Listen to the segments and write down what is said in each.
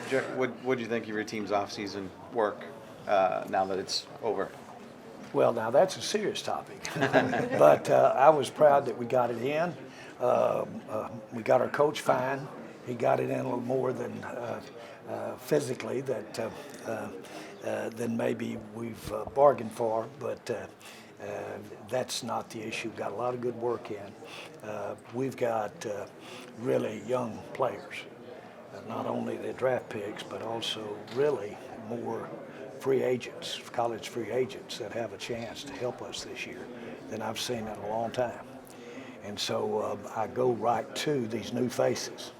Jeff, what do you think of your team's offseason work now that it's over? Well, now that's a serious topic, but I was proud that we got it in. We got our coach fine. He got it in a little more than physically than maybe we've bargained for, but that's not the issue. We've got a lot of good work in. We've got really young players, not only the draft picks, but also really more free agents, college free agents that have a chance to help us this year than I've seen in a long time. And so I go right to these new faces,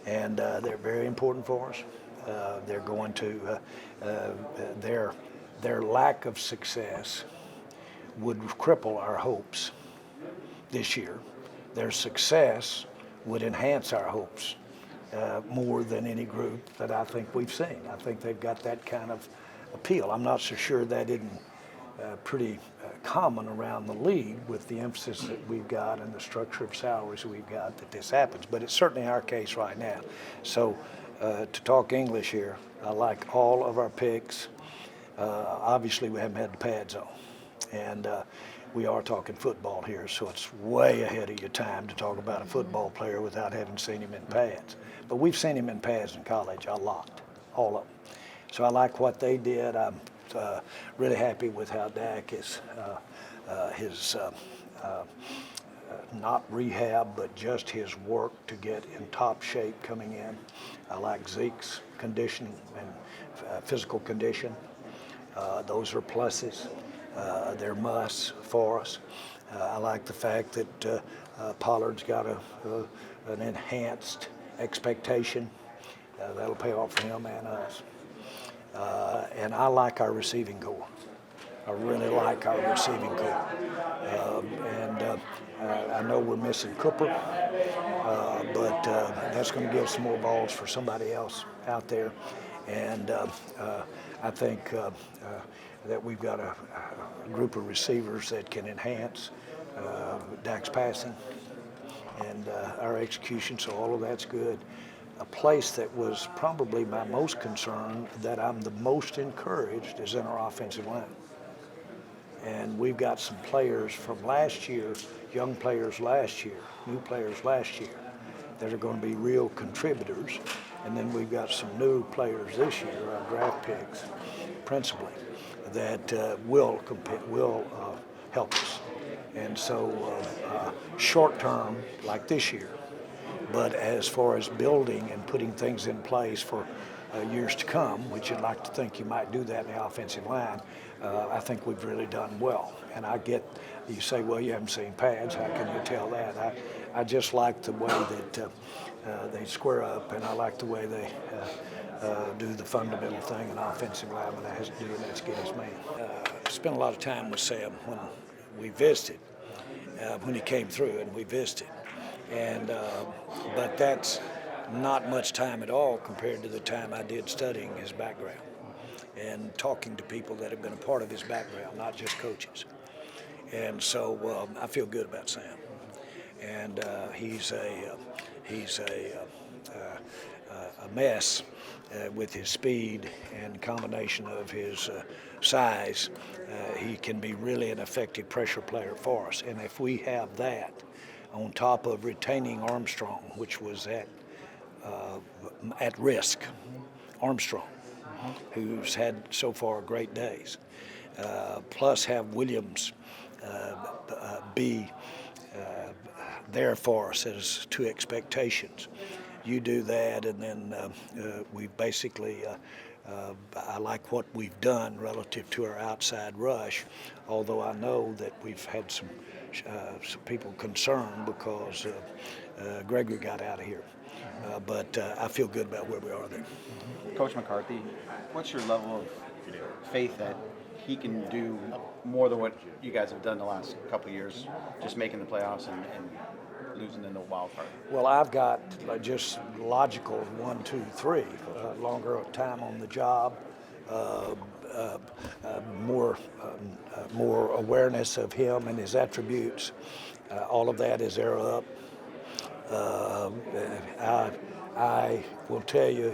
and they're very important for us. They're going to their lack of success would cripple our hopes this year. Their success would enhance our hopes more than any group that I think we've seen. I think they've got that kind of appeal. I'm not so sure that isn't pretty common around the league with the emphasis that we've got and the structure of salaries we've got that this happens, but it's certainly our case right now. So to talk English here, I like all of our picks. Obviously we haven't had the pads on, and we are talking football here, so it's way ahead of your time to talk about a football player without having seen him in pads. But we've seen him in pads in college a lot, all of them. So I like what they did. I'm really happy with how Dak is his not rehab, but just his work to get in top shape coming in. I like Zeke's condition and physical condition. Those are pluses. They're musts for us. I like the fact that Pollard's got an enhanced expectation. That'll pay off for him and us. And I like our receiving core. I really like our receiving core. I know we're missing Cooper, but that's going to give some more balls for somebody else out there. And I think that we've got a group of receivers that can enhance Dak's passing and our execution, so all of that's good. A place that was probably my most concern, that I'm the most encouraged, is in our offensive line. And we've got some players from last year, young players last year, new players last year, that are going to be real contributors. And then we've got some new players this year, our draft picks, principally, that will help us. And so short term, like this year, but as far as building and putting things in place for years to come, which you'd like to think you might do that in the offensive line, I think we've really done well. And I get, you say, well, you haven't seen pads. How can you tell that? I just like the way that they square up, and I like the way they do the fundamental thing an offensive lineman has to do, and that's get his man. I spent a lot of time with Sam when we visited, when he came through and we visited. And but that's not much time at all compared to the time I did studying his background and talking to people that have been a part of his background, not just coaches. And so I feel good about Sam. And he's a mess with his speed and combination of his size. He can be really an effective pressure player for us. And if we have that, on top of retaining Armstrong, which was at risk, Armstrong, who's had so far great days, plus have Williams be there for us as to expectations. You do that, and then we basically, I like what we've done relative to our outside rush, although I know that we've had some people concerned because Gregory got out of here. But I feel good about where we are there. Coach McCarthy, what's your level of faith that he can do more than what you guys have done the last couple of years, just making the playoffs and losing in the wild card? Well, I've got just logical 1, 2, 3, longer time on the job, more awareness of him and his attributes. All of that is arrow up. I will tell you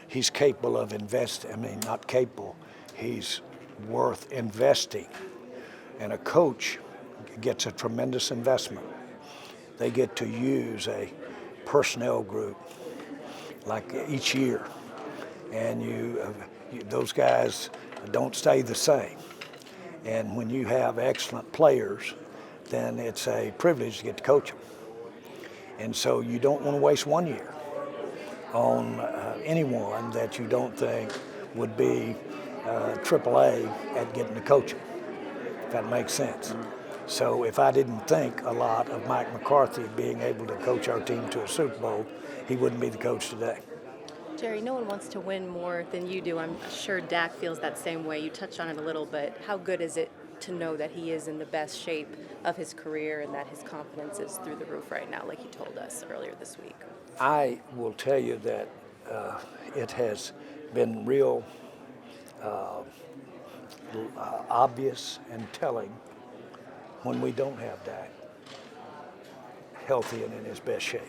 he's capable of investing. I mean, not capable. He's worth investing. And a coach gets a tremendous investment. They get to use a personnel group like each year, and those guys don't stay the same. And when you have excellent players, then it's a privilege to get to coach them. And so you don't want to waste 1 year on anyone that you don't think would be AAA at getting to coach them, if that makes sense. So if I didn't think a lot of Mike McCarthy being able to coach our team to a Super Bowl, he wouldn't be the coach today. Jerry, no one wants to win more than you do. I'm sure Dak feels that same way. You touched on it a little bit. How good is it to know that he is in the best shape of his career and that his confidence is through the roof right now, like he told us earlier this week? I will tell you that it has been real obvious and telling when we don't have Dak healthy and in his best shape.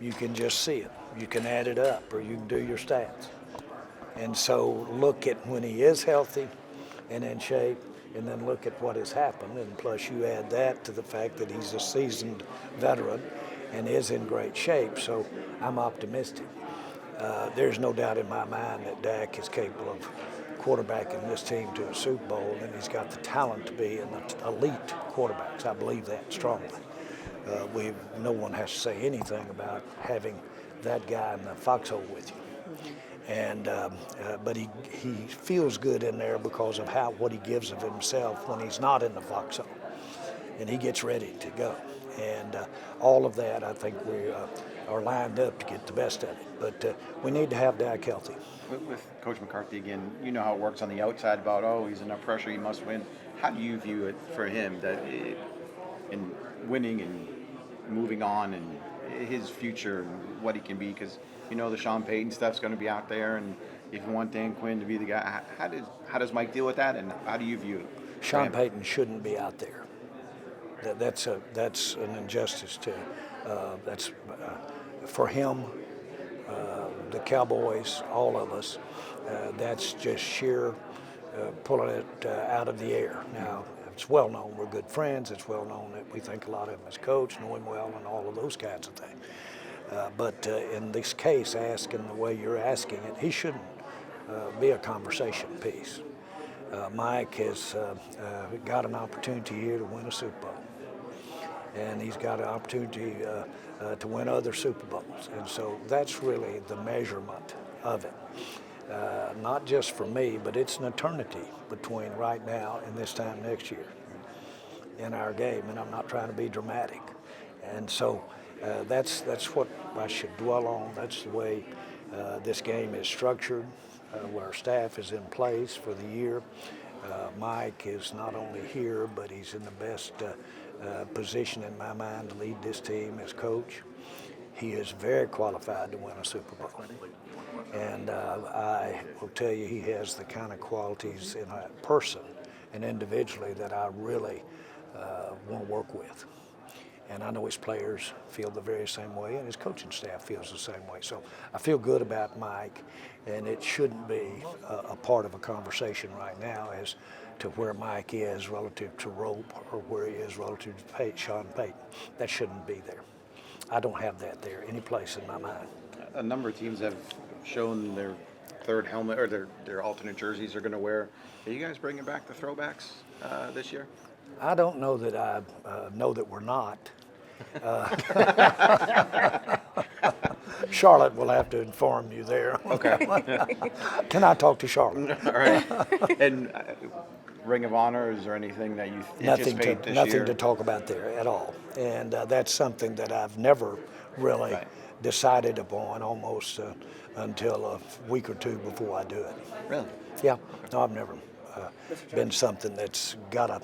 You can just see it. You can add it up, or you can do your stats. And so look at when he is healthy and in shape, and then look at what has happened. And plus you add that to the fact that he's a seasoned veteran and is in great shape. So I'm optimistic. There's no doubt in my mind that Dak is capable of quarterbacking this team to a Super Bowl, and he's got the talent to be an elite quarterbacks. I believe that strongly. No one has to say anything about having that guy in the foxhole with you. And but he feels good in there because of what he gives of himself when he's not in the foxhole, and he gets ready to go. And all of that, I think we are lined up to get the best of it. But we need to have Dak healthy. With Coach McCarthy again, you know how it works on the outside about, he's under pressure, he must win. How do you view it for him in winning and moving on and his future and what he can be? Because the Sean Payton stuff's going to be out there, and if you want Dan Quinn to be the guy, how does Mike deal with that, and how do you view it? Sean Payton shouldn't be out there. That's an injustice for him, the Cowboys, all of us. That's just sheer pulling it out of the air. Now, it's well known we're good friends. It's well known that we think a lot of him as coach, know him well, and all of those kinds of things. But in this case, asking the way you're asking it, he shouldn't be a conversation piece. Mike has got an opportunity here to win a Super Bowl, and he's got an opportunity to win other Super Bowls. And so that's really the measurement of it. Not just for me, but it's an eternity between right now and this time next year in our game, and I'm not trying to be dramatic. And so that's what I should dwell on. That's the way this game is structured, where our staff is in place for the year. Mike is not only here, but he's in the best position in my mind to lead this team as coach. He is very qualified to win a Super Bowl. And I will tell you, he has the kind of qualities in a person and individually that I really want to work with. And I know his players feel the very same way, and his coaching staff feels the same way. So I feel good about Mike, and it shouldn't be a part of a conversation right now as to where Mike is relative to Rope or where he is relative to Sean Payton. That shouldn't be there. I don't have that there any place in my mind. A number of teams have shown their third helmet or their alternate jerseys they're going to wear. Are you guys bringing back the throwbacks this year? I don't know that I know that we're not. Charlotte will have to inform you there. Okay. Can I talk to Charlotte? All right. And Ring of Honor, is there anything that you anticipate this year? Nothing to talk about there at all. And that's something that I've never really decided upon almost until a week or two before I do it. Really? Yeah. No, I've never been something that's got a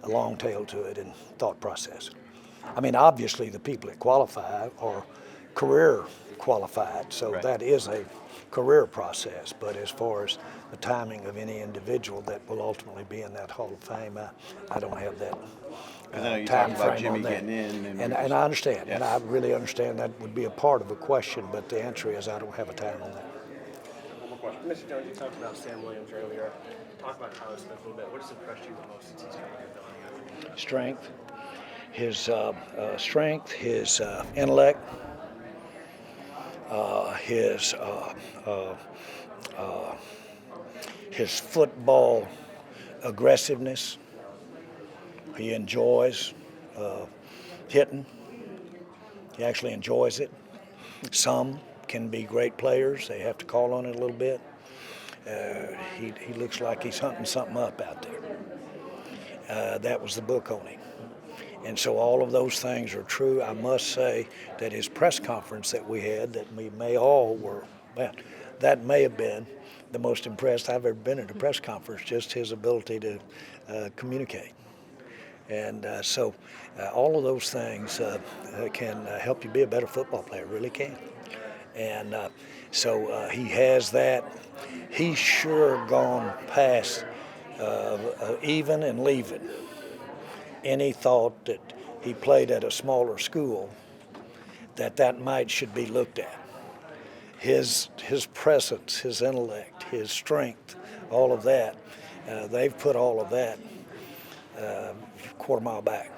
long tail to it in thought process. I mean, obviously the people that qualify are career qualified, so that is a career process. But as far as the timing of any individual that will ultimately be in that Hall of Fame, I don't have that. Because I know you Time talked about frame Jimmy on that. getting in, And I understand, yeah. and I really understand that would be a part of a question, but the answer is I don't have a time on that. One more question. Mr. Jones, you talked about Sam Williams earlier. Talk about Tyler Smith a little bit. What has impressed you the most since he's come here? Strength, his intellect, his football aggressiveness. He enjoys hitting. He actually enjoys it. Some can be great players. They have to call on it a little bit. He looks like he's hunting something up out there. That was the book on him. And so all of those things are true. I must say that his press conference that we had, that we may all were, well, that may have been the most impressed I've ever been at a press conference, just his ability to communicate. And so all of those things can help you be a better football player, really can. And so he has that. He's sure gone past even and leaving any thought that he played at a smaller school that should be looked at. His presence, his intellect, his strength, all of that, they've put all of that quarter mile back.